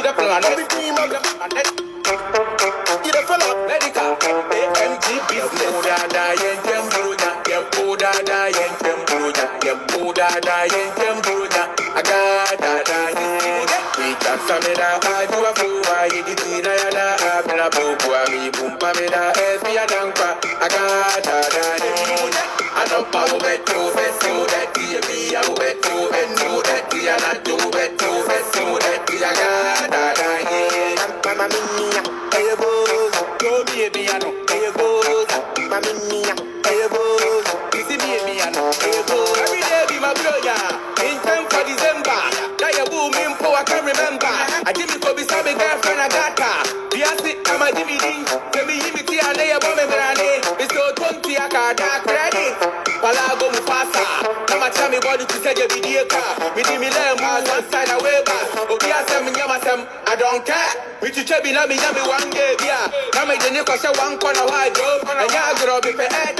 the plan, every team of them, and then you the fellow, let it go. AMG business. Dada, yentem bruja, yepo dada, yentem bruja, yepo dada, yentem bruja. Aga dada, we can sameda, I do a fool, I did it, I bla bukwa, mi bumpa meda, every adampa. Aga dada, I don't power beto, beto, that be a beto, and no, that we are not do beto, beto, that we are dada, Mamma mia, hey boy, go baby, I know, hey boy, Mamma mia, hey boy, this is me, I know, hey boy. Every day be my brother, in time for December, that you boom in for I can remember. I give me for be some girlfriend I got her. The acid, I'm a DVD, tell me him it here, lay a bomb and granny. It's so 20 a car, dark credit. Palago Mufasa, I'm a chummy body to say you be the car. We did me learn my one side away back. Okay, I don't care. We should be let me one day, yeah. I'm a genius, one corner wide, bro. And y'all grow up in the air,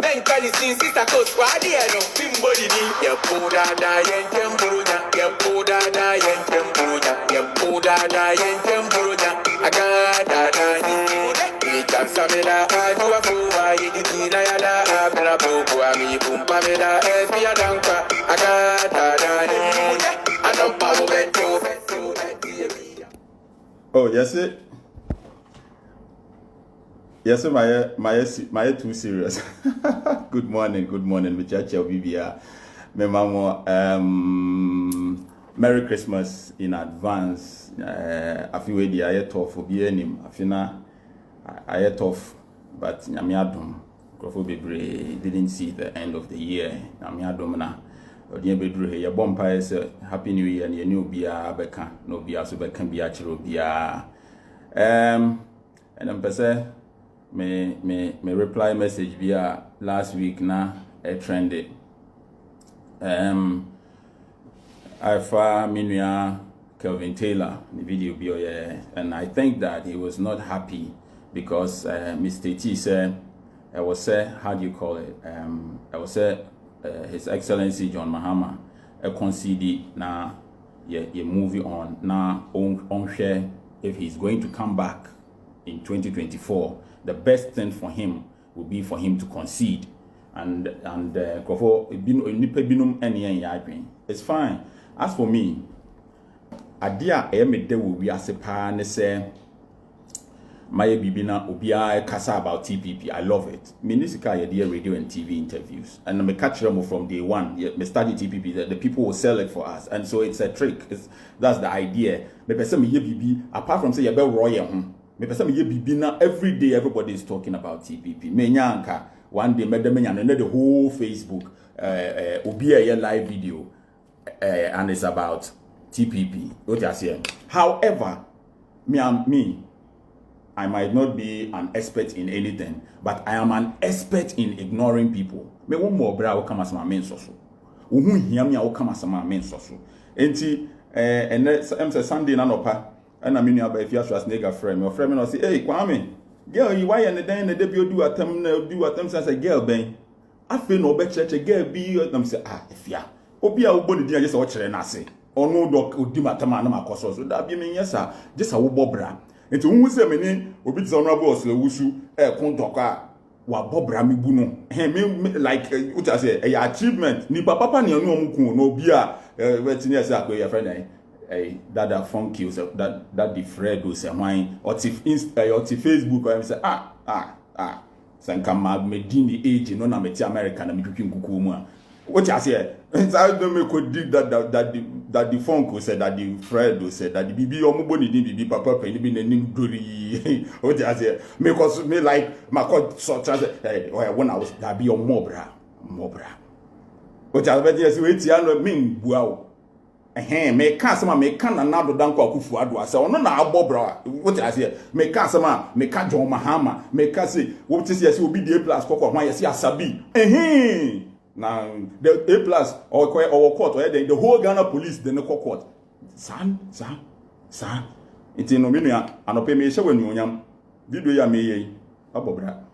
then can you see sister coast? Why do you know? Body, you put that in Tempuja, you put that in Tempuja, you put that in Tempuja. I got that. We can samida, I do a fool, I did it, I bla bukwa, mi bumpa meda, every adampa. I got that. I don't power beto. Oh, yes, it. Yes, my too serious. Good morning, Michacha Bibia. Me mamo, Merry Christmas in advance. I feel the I tough for being Afina. I tough, but Yamiadum, Crofo didn't see the end of the year. Yamiadum na. Odi bedru he ye bompa is happy new year and ye new bia beka no bia so beka bia chiro bia and am pese me reply message bia last week na e trended I found minua Kelvin Taylor the video bio yeah, and I think that he was not happy because Mr. T said I was say how do you call it I was say His Excellency John Mahama conceded na ye movie on na on share if he's going to come back in 2024 the best thing for him would be for him to concede and it's fine. As for me adia e me de wo wi ase pa ne se Maya Bibina Obia Kasa about TPP. I love it. Minisika Yadia radio and TV interviews. And I'm a catch them from day one. Me study TPP that the people will sell it for us. And so it's a trick. That's the idea. Me person me BB apart from say you be royal. Me person me Bibina every day everybody is talking about TPP. Me nyanka one day me the whole Facebook Obia live video and it's about TPP. What you say? However, me I might not be an expert in anything, but I am an expert in ignoring people. Me one more bra will come as my main source. Who hear me will come as my main source. Enti and Sunday na nopa and I mean about if you ask nigga friend, your friend will say, hey Kwame, girl, you why and then the debut do attempt as a girl ben. I feel no better church a girl be them say if ya obi a uboni dia just watch na say. Or no doc odi matama na makoso so that be me yes sir just a wo bobra. Enti unhu se meni obi tse honorable Oslewusu kontoka wa bobra mebu no me like what I say a achievement ni papa ne anu omku no obi a wetini ase akwe ya friend that funky that the Fredo say why or Facebook or say sanka mag medini age no na meti America na metwetwe nkuku mu a what I say inside them could dig that the Funko said that the Fredo said that the BB omuboni din BB papa pe ni bi nanim dori what I say because me like my court so hey when I was that be your mobra what I say we ti anu me bua o me ka sama me ka na nado danko akufu ado ase ono na abobra what I say me ka sama me ka John Mahama me ka say what say obi the A+ kokko hwan yesi asabi now the A+ or court or the whole Ghana police the court san enti no menua anope me hye wanu onyam video ya me yi abobra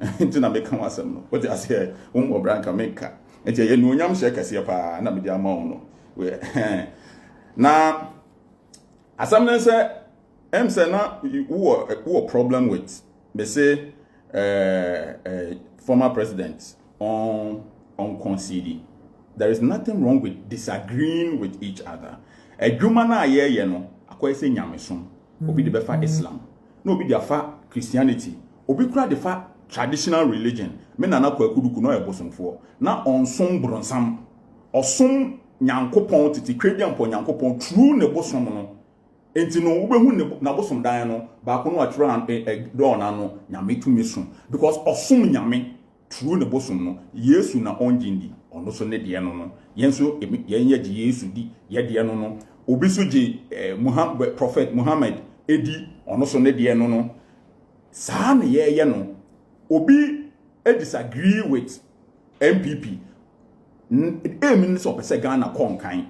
enti na me ka wasem no what I say obra nka me ka enti ye nu onyam hye kase pa na me di ama no we na Asam say say na who a problem with me say former president on concede. There is nothing wrong with disagreeing with each other. Adwuma na ye no akoy say nyamesom obi de befa Islam no obi de afa Christianity obi kura de fa traditional religion me nana kwakuduku no ebosomfo na onsom bronsam osom nyankopon titi kwedian po nyankopon true ne bosom no enti no wobehu ne na bosom dan no ba ko no atro do na no nyame tumisum because osom nyame true ne bosom no Yesu na onjindi ono so ne de no yenso yenye ji Yesu di ye de no obi so ji prophet Muhammad edi ono so ne de no saa ne ye no obi disagree with MPP mean so say Ghana konkan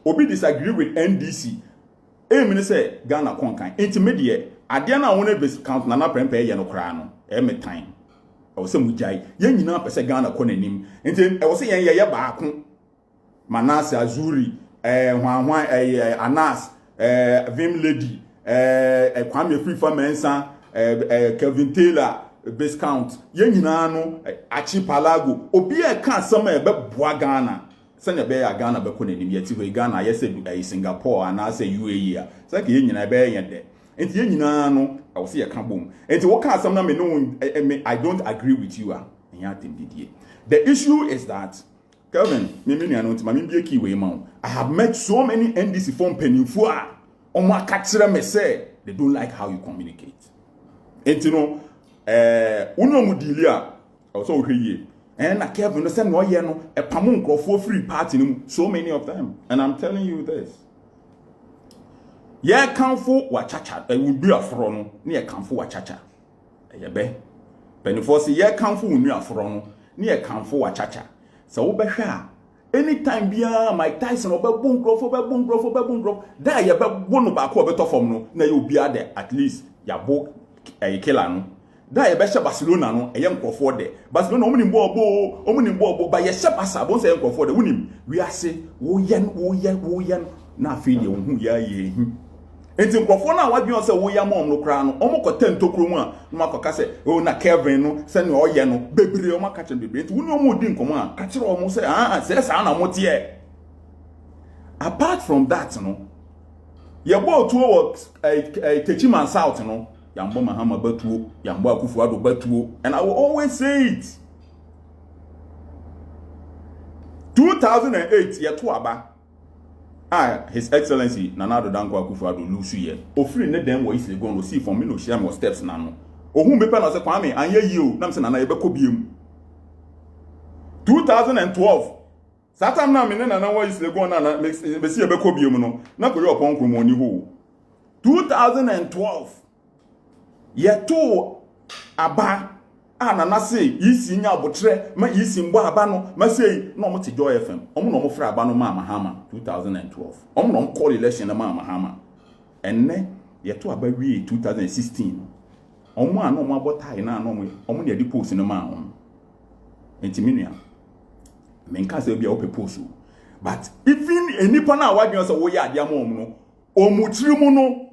obi disagree with NDC mean say Ghana konkan intermediate ade na won be count na prempe ye no kra no me time I was say mujai ye nyina pese Ghana konanim enti I was say ye baako Manase Azuri hwanhwan Anas Vim Lady Kwame Frifa Mensa Kevin Taylor base count ye nyina no Achi Palago obi e kan asem e be boa Ghana se ne be ya Ghana be konanim ye ti Ghana ye se Singapore ana se UAE a se ke ye nyina be ye de enti ye nyina no I will see a cambum. And what can some me know I don't agree with you. The issue is that Kelvin, I have met so many NDC form penufua on my catcher me say they don't like how you communicate. And you know, uno mudilia also here. And I Kelvin say no no a pamunko for free party so many of them. And I'm telling you this. Ye kanfo wa chacha e wunu afro no ne ye kanfo wa chacha ye be penifo se ye kanfo wunu afro no ne ye kanfo wa chacha se wo be hwe a anytime bia Mike Tyson obebun grofo da ye be wonu ba ko obetofom no na ye obi ade at least ya bo killer no da ye be hye Barcelona no ye nkrofo de Barcelona omuni bo ba ye hye Barca bo se ye nkrofo de wunim wi ase wo yen na afi ye hu ya ye enti nkrofo na wadwen se wo ya mom no kra no omukota ntokro mu a no makoka se o na Kevin no se ne oye no bebre o makache bebre enti woni omu di nkomo a ka kire o mu se se sa na motie. Apart from that no ye bo tuo wo Techiman South no yambo Mahama batuo yambo Akufo-Addo batuo and I will always say it 2008 ye to aba His Excellency Nana Addo Dankwa Akufo-Addo lusu ye ofiri ne dem wo isi gon see from me no share mo steps na no ohun be pe na se Kwame anye yi o na me se Nana ye be ko biem 2012 satam na me ne Nana wo isi gon na me se ye be ko biem no na ko ye opon kromo ni ho 2012 ye to aba Nana say isi nya abotre ma isi mbo aba no ma say no mo te Joy FM omo no mo fra aba no ma Mahama 2012 omo no mo call election na ma Mahama enne ye to aba wi 2016 omo a no mo abotai na no mo omo ne di post no ma on enti menua men ka say bia o post but even enipa na wadwen say wo ya ade ama omo no omo tirimu no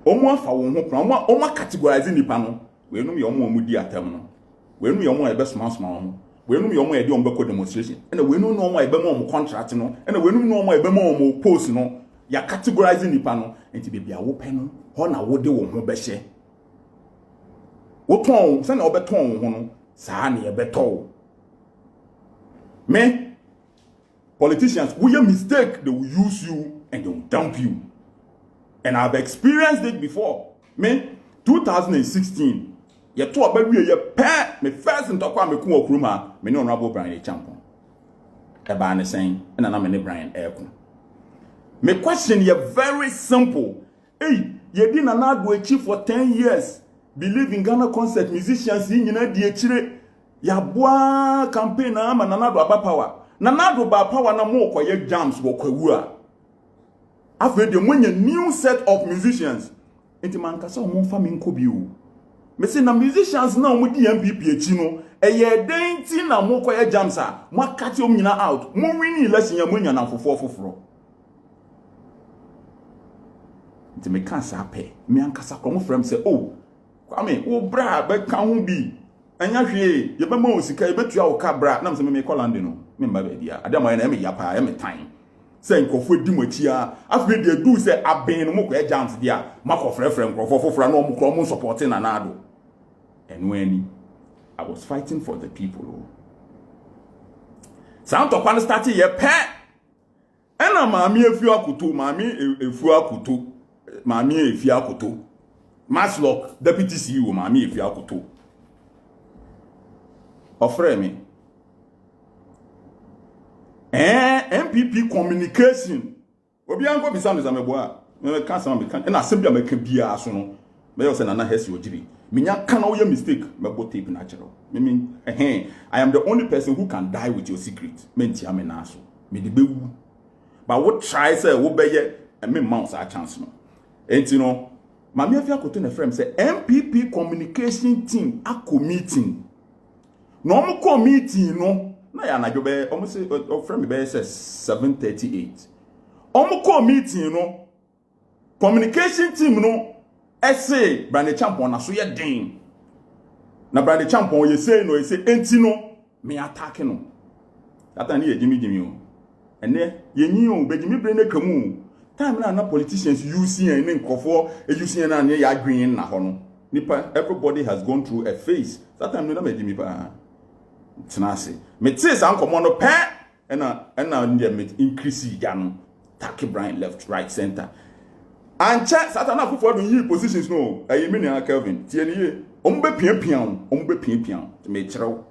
omo afa wo ho pra omo categorize nipa no we no me omo di atam no we no me omo e be small omo we no me omo e di omo be demonstration and we no omo e be mo contract no and we no omo e be mo post no ya categorize nipa no enti be bia wo pe no ho na wo de wo ho be hye wo ton se na wo be ton wo ho no saa na ye be to me politicians we a mistake they will use you and they will dump you and I've experienced it before me 2016 ye to abawie ye pe me first ntokwa me ku okruma me ne honorable Brian Champo e ba ne sen na me ne Brian Eko me question ye very simple ye di Nana Addo echi for 10 years believe in Ghana concert musicians nyina di echire ya boa campaign na ama Nana Addo aba power Nana Addo ba power na mo koye jams wo kwawu a afre de monye new set of musicians enti man kasa o mo fa me nkobi o me say na musicians na o mo di MPP echi no eye den ti na mo koye jams a mo akati o nyina out mo win election ya mo nya na foforo nti me ka sa pe me ankasa kro mo frem say oh Kwame wo bra be ka ho bi anya hwe ye be ma osika ye betua wo ka bra na me call land no me mba ba dia ade ma na me yapa me tan say nkofo di machi a afre de do say aben no mo ko agent dia makọ frefrem nkofo fofora na mo kro mo supporting na nado enwani I was fighting for the people. Sound to pan start ye pe ena maami efu akoto maami efi akoto Maslock deputy CEO maami efi akoto ofre me MPP communication obi anko bisa no zamebo a me kan sama me kan na asem me kan bia so no me yo se na hesi ojiri minya kana wo mistake me go tape na chero me I am the only person who can die with your secret mentia me na so me de bewu but what try say wo beye me mouse a chance no enti no mama afia koto na frame say MPP communication team akọ meeting no mo ko meeting no na ya na jobe omo say frame be say 7:38 omo ko meeting no communication team no essay Brandy Champion na so ye den na Brandy Champion ye say no ye say enti no me attack no that na ye jimi o ene ye nyi o be jimi bre na kamu time na politicians using and nkofo using na ne ya adwen na ho no nipa everybody has gone through a phase that time na me jimi pa tenase me tse san komo no pe na ndie me increase ya no Taki Brian left right center and check Satana Akufo do yi positions no ayi me na Kelvin tie ne ye ombe pian me kyerɛw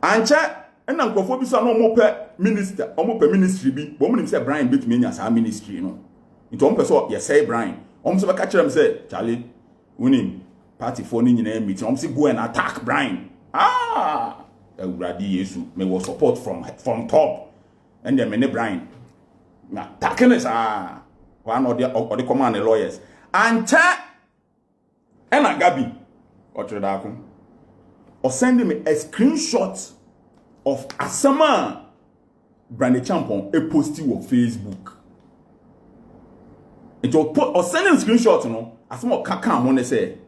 and check na nkofo bi so na omo pe minister omo pe ministry bi bo mo nim say Brian bit me nya sa ministry no nti omo pe so ye say Brian omo so be ka kyerɛ me say Charlie winning party for ni nyina meeting omo say go and attack Brian Awurade Yesu me was support from top and then me ne Brian na attacking us one or the command lawyers and ena Gabi Otredako or sending me a screenshot of Asama Brandy Champion a posting on Facebook. It will put or sending a screenshot, you know, Asama Kaka when they say,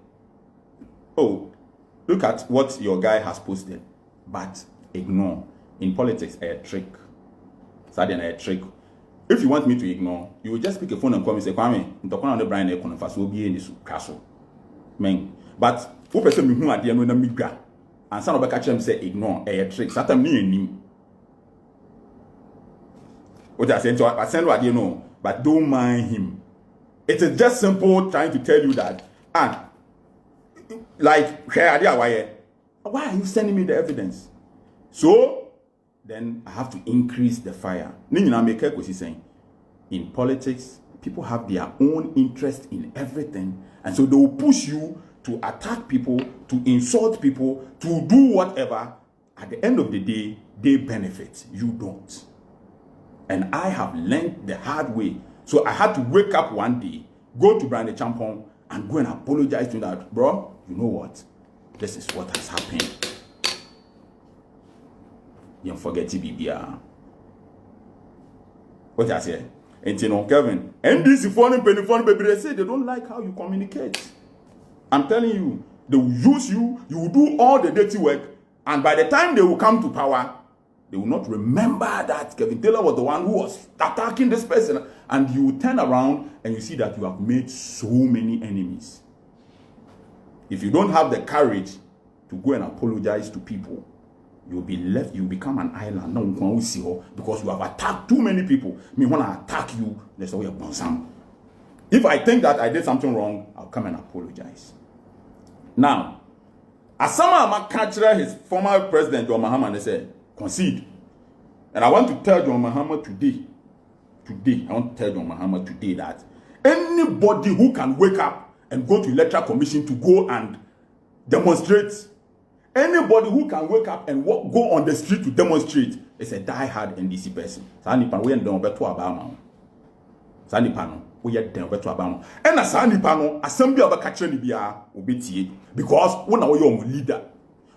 oh, look at what your guy has posted, but ignore. In politics, a trick. Suddenly a trick. If you want me to ignore, you will just pick a phone and call me and say, Kwame, I'm talking on the Brian Ekon fast will be in this castle. Men. But who person me who are there no na migra. And some of catch them say ignore a trick. Satan me him. What I said to I send what you know, but don't mind him. It is just simple trying to tell you that and like why are you sending me the evidence? So then I have to increase the fire. In politics, people have their own interest in everything, and so they will push you to attack people, to insult people, to do whatever. At the end of the day, they benefit. You don't. And I have learned the hard way. So I had to wake up one day, go to Brandy Champion, and go and apologize to that. Bro, you know what? This is what has happened. You forget BBR. What I say? And you know, Kevin, NDC phone baby, they say they don't like how you communicate. I'm telling you, they will use you, you will do all the dirty work, and by the time they will come to power, they will not remember that Kevin Taylor was the one who was attacking this person, and you will turn around and you see that you have made so many enemies. If you don't have the courage to go and apologize to people, you'll be left, you become an island. No one can see you because you have attacked too many people. Me, when I attack you, there's a way of bouncing. If I think that I did something wrong, I'll come and apologize. Now, Asama Amakachra, his former president, John Mahama, they said, concede. And I want to tell John Mahama today, I want to tell John Mahama today that anybody who can wake up and go to electoral commission to go and demonstrate, anybody who can wake up and go on the street to demonstrate is a die-hard NDC person. Sanipan we ndon beto abama. Sanipan we den beto abama. And na sanipan assembly obakachre ni bia obetie because when we your leader.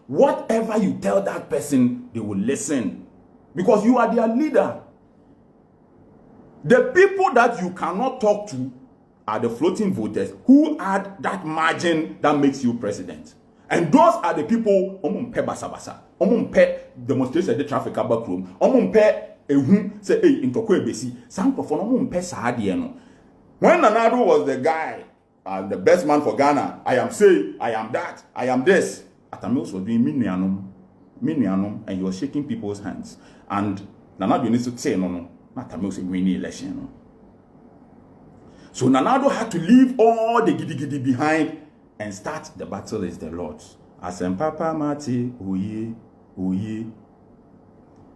Whatever you tell that person, they will listen because you are their leader. The people that you cannot talk to are the floating voters who add that margin that makes you president. And those are the people omumpe basa omumpe demonstration the traffic abakroom omumpe ehu say hey intoko ebesi some perform omumpe saade no. When Nana Addo was the guy, the best man for Ghana, I am saying, I am that, I am this. Atamils was doing minianum, and he was shaking people's hands. And Nana Addo needs to say no, Atamils winning election. No. So Nana Addo had to leave all the giddy behind and start the battle is the Lord's. Asem Papa Mati, oye.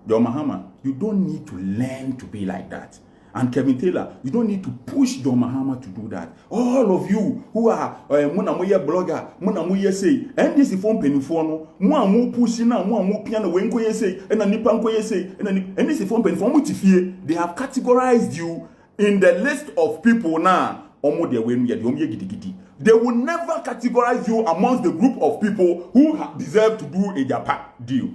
John Mahama, you don't need to learn to be like that. And Kevin Taylor, you don't need to push John Mahama to do that. All of you who are muna moye blogger, muna moye say, and this is phone penny-phone, mu pushing now, mu piano when koye say, and a nipan koye say, and this is phone penny-phone. They have categorized you in the list of people now. They will never categorize you amongst the group of people who deserve to do a Japan deal.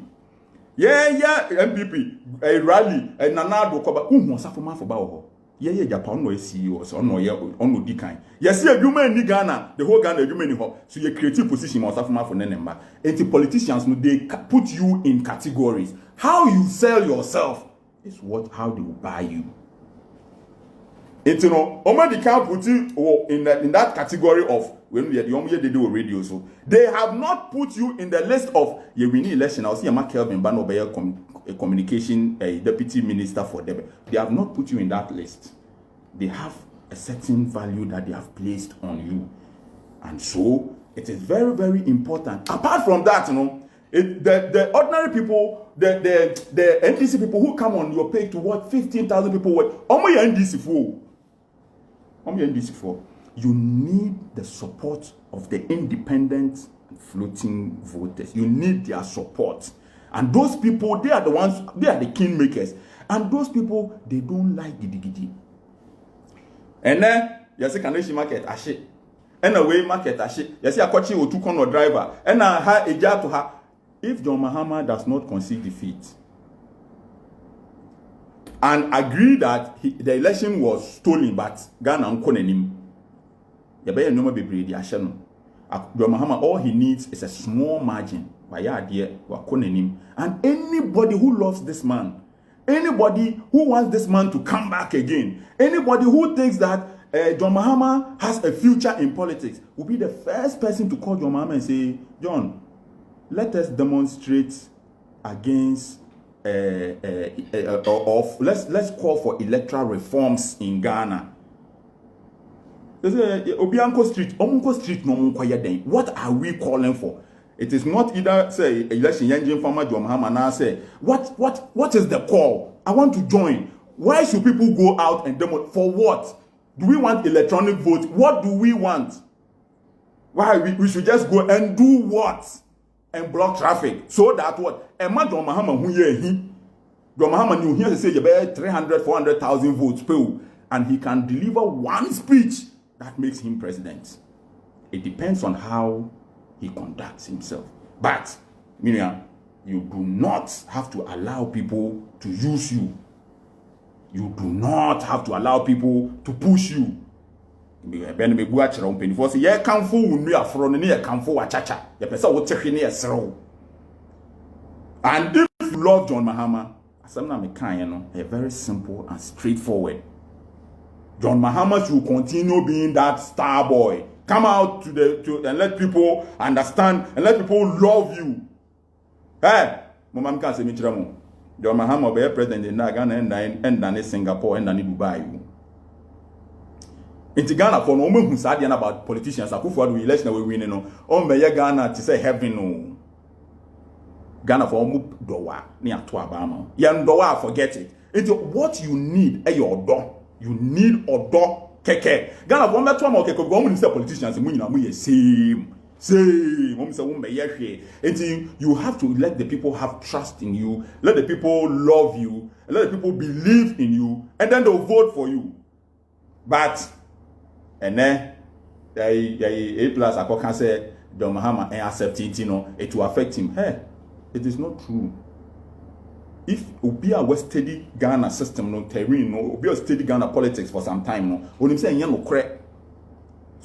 Yeah, MPP, a rally, a Nana Addo Koba, who was a for Bao. Yeah, Japan no CEO, so no, no decline. Yes, you in Ghana, the whole Ghana, you many so your creative position was for Nenemba. And the politicians, they put you in categories. How you sell yourself is how they will buy you. It's Omadi can't put you in that category of when we are the only they do radio. So they have not put you in the list of your winning election. I'll see Mark Kelvin Banobeya a communication deputy minister for them. They have not put you in that list. They have a certain value that they have placed on you. And so it is very, very important. Apart from that, the ordinary people, the NDC people who come on your page to what 15,000 people what only NDC for. You need the support of the independent floating voters. You need their support. And those people, they are the ones, they are the kingmakers. And those people, they don't like giddy. And then, you see, Kaneshi market, ashe. And away market, ashe. You see, a coach or two corner driver. And I have a jar to her. If John Mahama does not concede defeat, and agree that the election was stolen, but Ghana unkonenim. Yabaya no be bredi ashano. John Mahama, all he needs is a small margin. And anybody who loves this man, anybody who wants this man to come back again, anybody who thinks that John Mahama has a future in politics, will be the first person to call John Mahama and say, John, let us demonstrate against let's call for electoral reforms in Ghana. Obianko Street, what are we calling for? It is not either say election engine farmer John Mahama now say what is the call? I want to join. Why should people go out and demo for what? Do we want electronic vote? What do we want? Why we should just go and do what? And block traffic so that what? Emma John Mahama who ye he John Mahama knew here to say you better 300,000-400,000 votes per, and he can deliver one speech that makes him president. It depends on how he conducts himself. But Miriam, you do not have to allow people to use you. You do not have to allow people to push you. And if you love John Mahama, very simple and straightforward. John Mahama should continue being that star boy. Come out to and let people understand and let people love you. Hey, Mama can't say me John Mahama be president in Ghana and Singapore and Dubai. In Ghana, for no one who's saying about politicians, I for the election we win. No, on be Ghana to say heaven. No, Ghana for doa near to Abama. Yan doa, forget it. It's what you need. Your door. You need a door. Keke. Ghana for me to mo keke. Go mun say politicians. Mu same. You have to let the people have trust in you. Let the people love you. Let the people believe in you, and then they'll vote for you. But and then A plus I can say John Mahama and accept it, it will affect him. Hey, it is not true. If we are a steady Ghana system, no terrain, no, we are steady Ghana politics for some time, no, when you say no crack,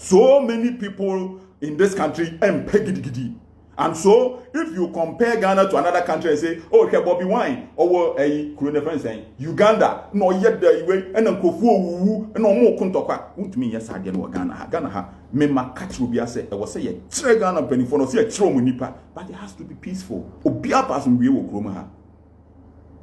So many people in this country gidi. And so, if you compare Ghana to another country and say, oh, okay, Bobby Wine, or a Kurune saying Uganda, no, yet the way, and Uncle Fu, and no more Kuntokwa, won't mean yes, I didn't know Ghana, Mema catch will be a say, I was say, a Ghana penny for no see a Tromunipa, but it has to be peaceful. Obia person we will Kroma.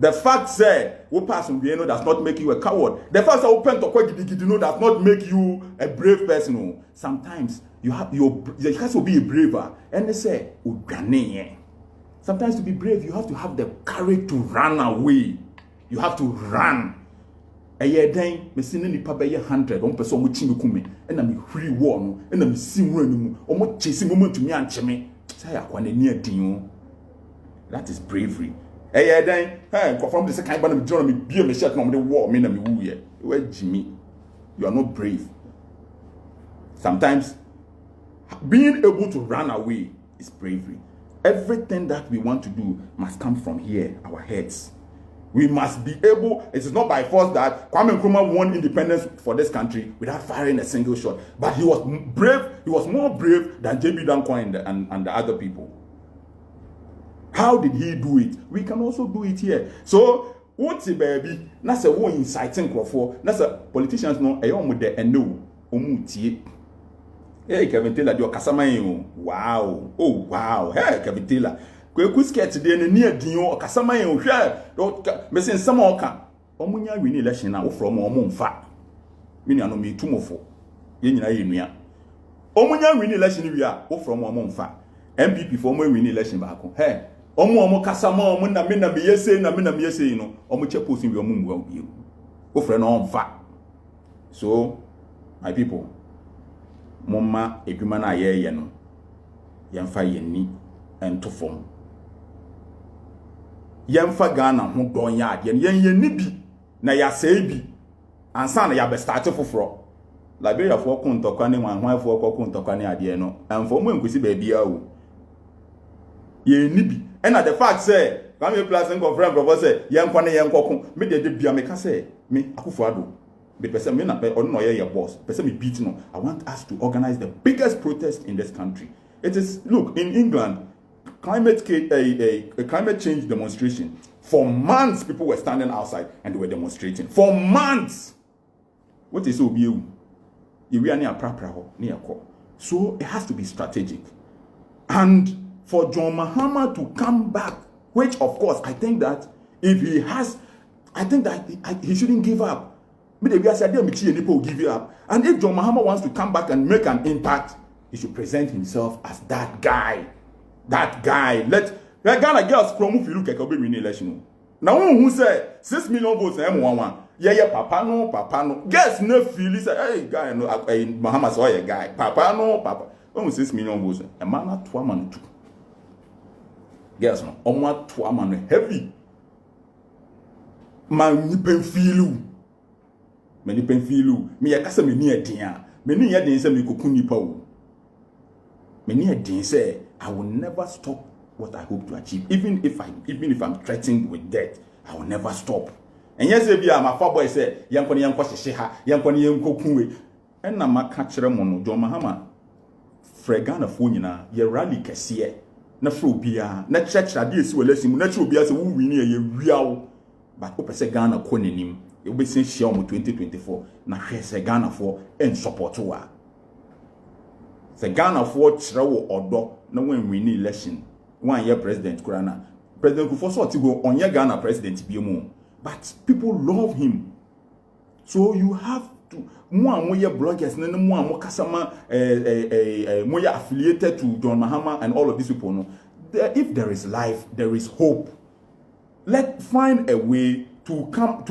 The fact say, what person we know does not make you a coward. The fact that open to does not make you a brave person. Sometimes you have to be a braver. And they say, sometimes to be brave, you have to have the courage to run away. You have to run. A year then, me see any papa 100, one person with Chinukume, and I'm free war, and I'm seeing running, or more chasing moment to me and Cheme. Say, I want a near Dino. That is bravery. Hey, then, hey, from the second band of John, be a shot on the war, me and me woo ye. Where Jimmy, you are not brave. Sometimes, being able to run away is bravery. Everything that we want to do must come from here, our heads. We must be able, it is not by force that Kwame Nkrumah won independence for this country without firing a single shot. But he was brave, he was more brave than J.B. Danquah and the other people. How did he do it? We can also do it here. So, what's the baby? That's a one inciting crowd. That's a politicians know a young with the no omutie. Hey, Kevin Taylor, your Casamayo. Wow. Oh, wow. Hey, Kevin Taylor. Kwe scared today near Dio Casamayo. Share. Missing some oka. Omunya win election now from Omon Fat. Meaning, I know me 2 more 4. Yen. Omunya win election we are from Omon Fat. MPP for more win election back. Hey. Omo kasama omo na me na me yese you know omo che posting we omo well be o friend on fa. So my people momma edwuma na ye no yemfa yenni ento fom yemfa Ghana ho don ya ade yenni bi na ya sei bi ansa na ya be start foforo Liberia for kuntokwa ne manhwan for kuntokwa ne ade no amfo mo enkusi ba bia o yenni bi. And at the fact say, come here plus and friend brother say, young one young cock, me de bia me can say, me akufuado. The person me na or no your boss, person me beating no. I want us to organize the biggest protest in this country. It is look in England, climate change demonstration. For months, people were standing outside and they were demonstrating. For months. What is so you? You are near Prapraho, near Ko. So it has to be strategic. And for John Mahama to come back, which of course I think that if he has, I think that he shouldn't give up. Maybe I said people will give you up. And if John Mahama wants to come back and make an impact, he should present himself as that guy. That guy. Let Ghana girls promote if you look at Kobe win election. Now who said 6 million votes M11? Yeah, papa no. Guess no feel he said, hey guy, no, Mahama saw a guy. Papa. When 6 million votes, a man at 2 man 2. Guess no, omo to amano heavy. Man nipen filu. Me nipen filu. Me yakasa me ni adin. Me ni yadin say me kokun nipa wo. Me ni adin say I will never stop what I hope to achieve. Even if I'm threatened with death, I will never stop. And yes, if you are my boy say, yankoni yanko hye ha, yankoni yanko kunwe. And na maka kire mo no John Mahama. Fregana fo nyina ye rally kese. Na fro bia na church ade esi wala simu na church bia se wo wini ye wiawo but ko pese Ghana ko nanim e wo besin hia o 2024 na hwe se Ghana fo en support wa se Ghana fo kire wo odo na wan wini election wan ye president kurana president Kufuor so ti go on ye Ghana president bi mu but people love him so you have to mo bloggers na mo kasama mo affiliated to John Mahama and all of these people no if there is life there is hope. Let's find a way to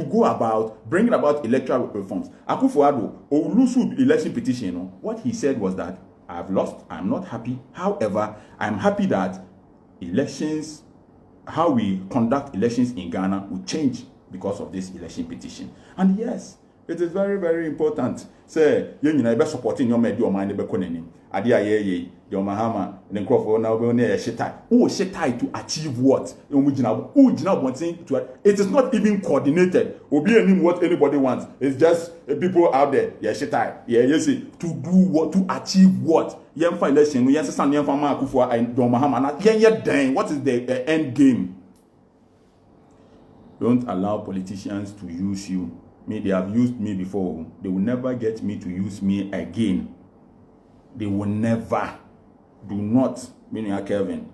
go about bringing about electoral reforms. Akufo-Addo Olusu election petition no what he said was that I've lost, I'm not happy, however I'm happy that elections, how we conduct elections in Ghana will change because of this election petition. And yes, It is very, very important. Say, you know, be supporting your mind, be koneni. Adia ye, your Mahama, and then Crawford now be near Shetai. Oh, Shetai to achieve what? It is not even coordinated. Obi any what anybody wants. It's just people out there. Yeah, Shetai. Yeah, you see, to do what, to achieve what? Yem for election, yes, son, yem for Markufua and Don Mahama. Yet, dang, what is the end game? Don't allow politicians to use you. Me, they have used me before. They will never get me to use me again. They will never. Do not, meaning Kevin,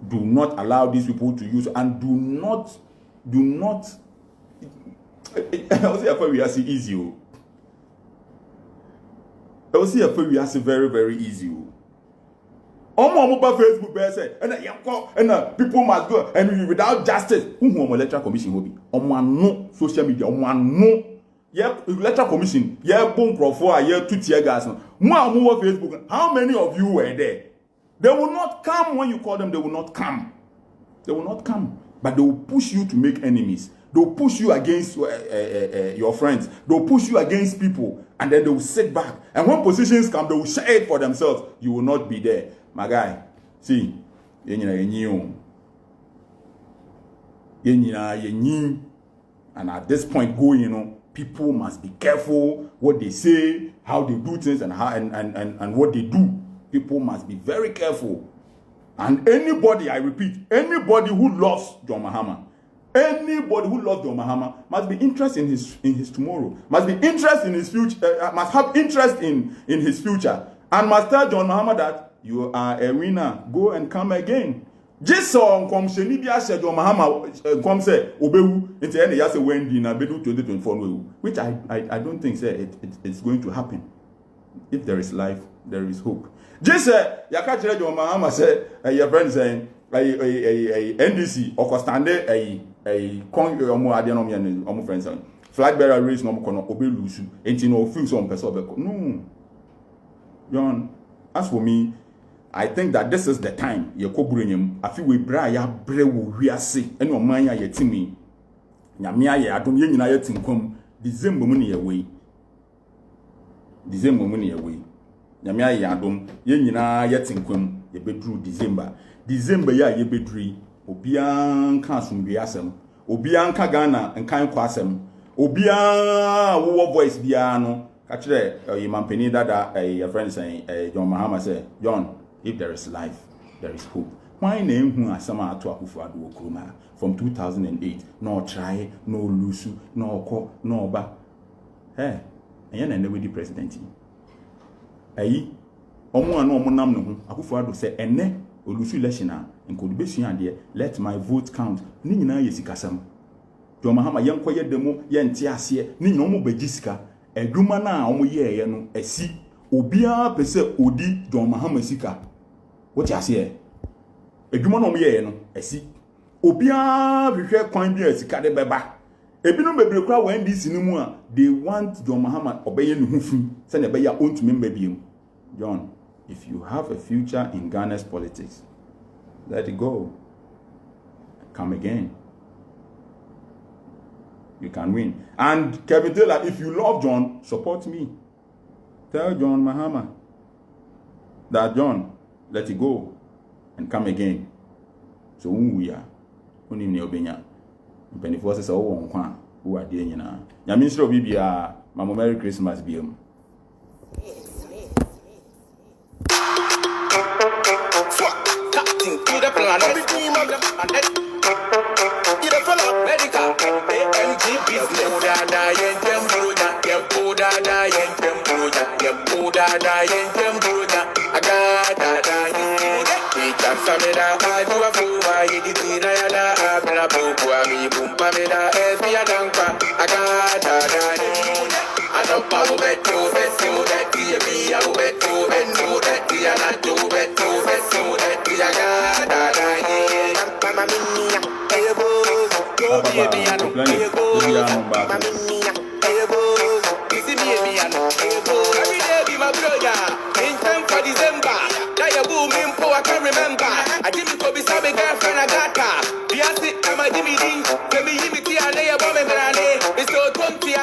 do not allow these people to use, and do not. I will say after we are easy. I will say after we are very, very easy. On Facebook, and people must go, and without justice, who electoral commission will be? No social media, no. Yeah, electoral commission, yeah, boom, profile, yeah, 2 tier gas. More Facebook. How many of you were there? They will not come when you call them. They will not come. They will not come. But they will push you to make enemies. They will push you against your friends. They will push you against people, and then they will sit back. And when positions come, they will share it for themselves. You will not be there. My guy, see, and at this point, people must be careful what they say, how they do things, and how and what they do. People must be very careful. And anybody, I repeat, anybody who loves John Mahama, must be interested in his tomorrow, must be interested in his future, must have interest in his future, and must tell John Mahama that you are a winner. Go and come again. Just so come sheni bi ashe John Mahama come say obewu into any yase Wendy na bedu 2024, which I don't think say it's going to happen. If there is life, there is hope. Just say yaka kire John Mahama say your friend saying NDC okostande con omo ade no me omo friends flag bearer race no kono obelusu enti no feel some person obeko. No. John, as for me, I think that this is the time. I feel we bra ya bre wo wiase ene o man ya yetimi. Nyame aye adom ye nyina yetinkom. December mu ne ye we. December mu ne ye we. Nyame aye adom ye nyina yetinkom ye bedru December. December ya ye bedri obian ka asomdwe asem. Obian ka Ghana nkan kwa asem. Obian wo voice bia no. Actually, your mampeni dada, your friend saying, John Mahama say, John, if there is life, there is hope. Why name who are some to Akufo-Addo Nkrumah from 2008? No try, no lose, no ko, no ba. Hey, and you're never the president. Hey, omo ano omo nam no ho. Akufo-Addo say, ene olusu election and could be seen let my vote count. Ni nyina yesikasam. John Mahama yanko ye demo ye nti ase ni nyina omo bejisika. Eduma na omo ye no esi obia pese odi John Mahama sika what you say eduma na omo ye no esi obia hwehwe kwan bi sika de beba ebinu bebre kwa when this ni mu a they want John Mahama obeye ne hufu se na be ya ontumi mbabiem. John, if you have a future in Ghana's politics, let it go. Come again. You can win. And Kevin Taylor, if you love John, support me. Tell John Mahama that John, let it go and come again. So we are only in Obenya. Penny forces are all on who are there now. Yaminstro Bibia, Mama Merry Christmas, BM.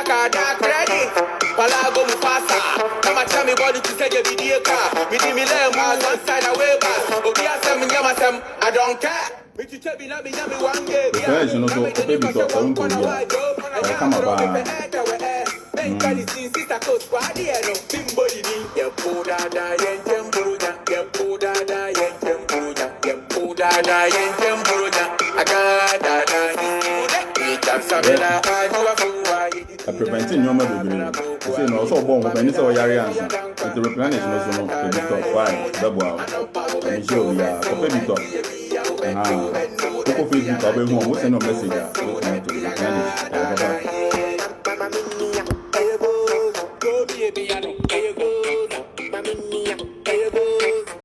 Sakada credit. Palago Mufasa. Come and tell me body to say you be the car. Me di me lem was one side away back. Obi asem nyamasem. I don't care. Me to tell me na me one day. The version also baby talk on to you. Come about. Sister coach party no. Timbodi ni. Ya poda da yentem buruja. Ya poda da yentem buruja. Ya poda da yentem buruja. Agada da. I prevent your baby. You know, so born when it's all your answer. But the replenish no so no baby talk. Why? Double out. I'm sure we are. Baby talk. People Facebook, I'll be home. What's no message? To replenish.